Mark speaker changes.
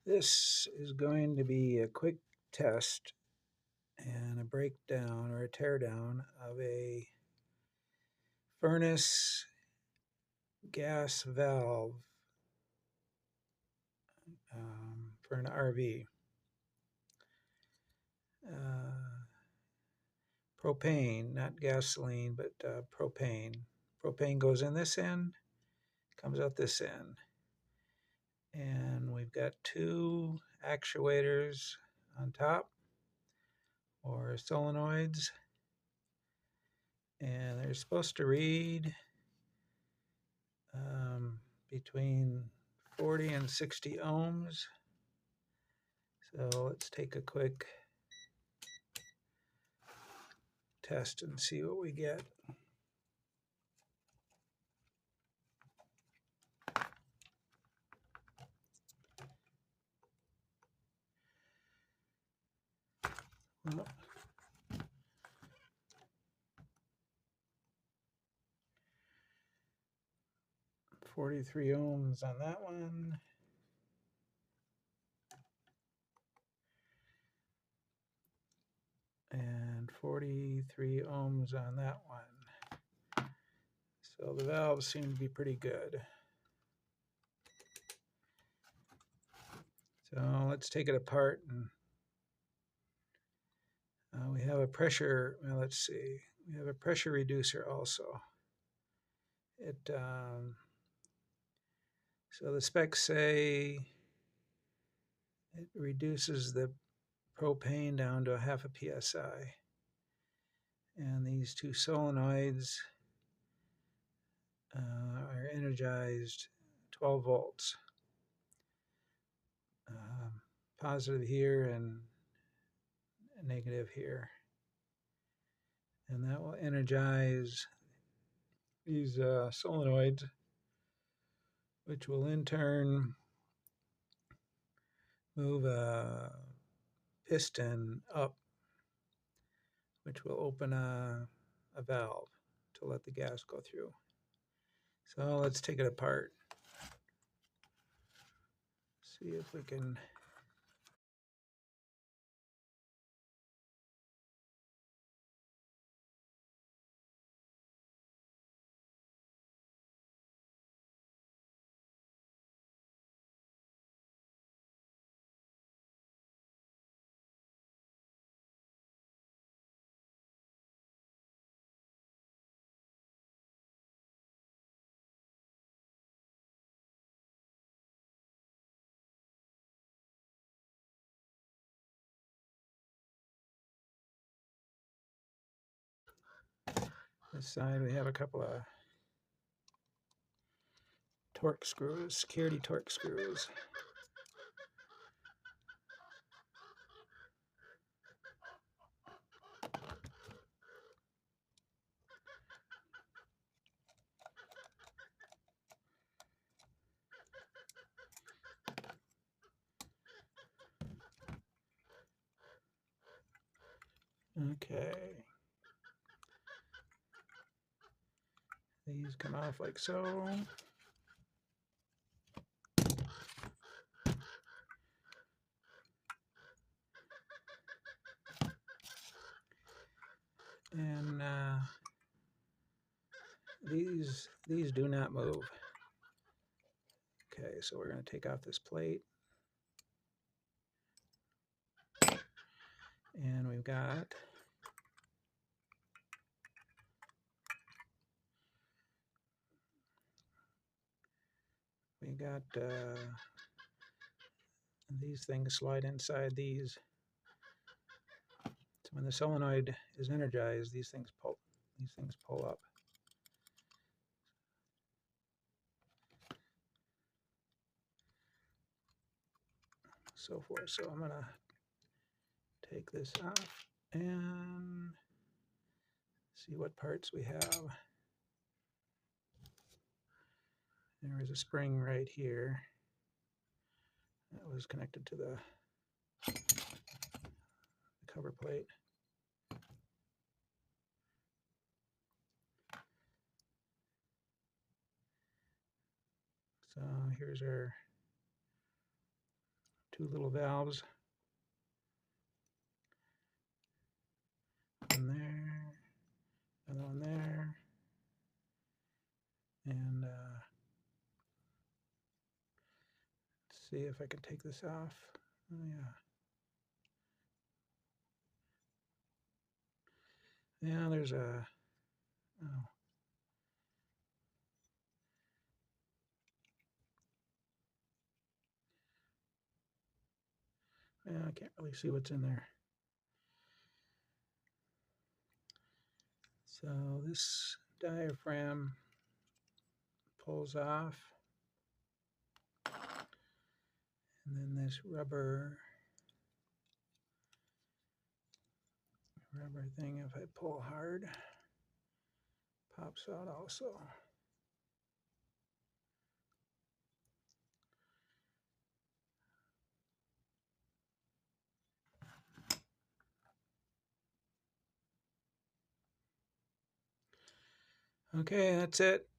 Speaker 1: This is going to be a quick test and a breakdown or a teardown of a furnace gas valve for an RV. Propane, not gasoline, but propane. Propane goes in this end, comes out this end. And we've got two actuators on top, or solenoids, and they're supposed to read between 40 and 60 ohms. So let's take a quick test and see what we get. Well, 43 ohms on that one. And 43 ohms on that one. So the valves seem to be pretty good. So let's take it apart, and we have a pressure, well, let's see, we have a pressure reducer also. So the specs say it reduces the propane down to 0.5 psi. And these two solenoids are energized 12 volts. Positive here and negative here. And that will energize these solenoids, which will in turn move a piston up, which will open a valve to let the gas go through. So let's take it apart. See if we can. This side we have a couple of torque screws, security torque screws. Okay. These come off like so. And these do not move. Okay, so we're going to take off this plate. And we've got these things slide inside these. So when the solenoid is energized, these things pull up. So forth. So I'm gonna take this off and see what parts we have. There is a spring right here that was connected to the cover plate. So here's our 2 little valves. One there, another one there, and let's see if I can take this off. Oh, yeah, there's a, oh. Yeah, I can't really see what's in there. So this diaphragm pulls off, and then this rubber thing, if I pull hard, pops out also. Okay, that's it.